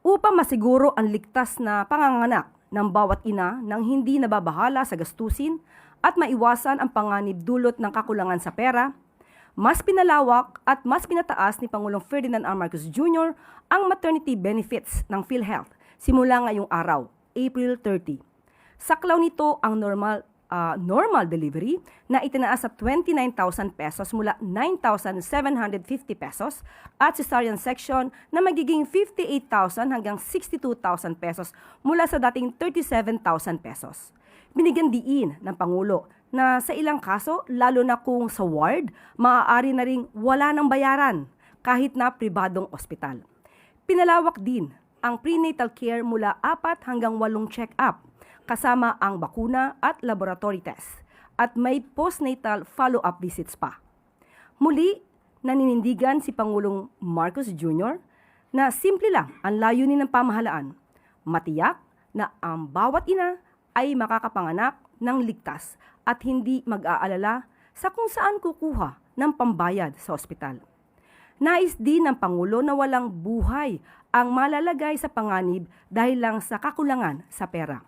upang masiguro ang ligtas na panganganak ng bawat ina nang hindi nababahala sa gastusin at maiwasan ang panganib dulot ng kakulangan sa pera, mas pinalawak at mas pinataas ni Pangulong Ferdinand R. Marcos Jr. ang maternity benefits ng PhilHealth simula ngayong araw, April 30. Saklaw nito ang normal delivery na itinaas sa 29,000 pesos mula 9,750 pesos at cesarean section na magiging 58,000 hanggang 62,000 pesos mula sa dating 37,000 pesos. Binigyan diin ng Pangulo na sa ilang kaso, lalo na kung sa ward, maaari na ring wala ng bayaran kahit na pribadong ospital. Pinalawak din ang prenatal care mula 4 hanggang 8 check-up kasama ang bakuna at laboratory test at may postnatal follow-up visits pa. Muli, naninindigan si Pangulong Marcos Jr. na simple lang ang layunin ng pamahalaan, matiyak na ang bawat ina ay makakapanganak ng ligtas at hindi mag-aalala sa kung saan kukuha ng pambayad sa ospital. Nais din ng Pangulo na walang buhay ang malalagay sa panganib dahil lang sa kakulangan sa pera.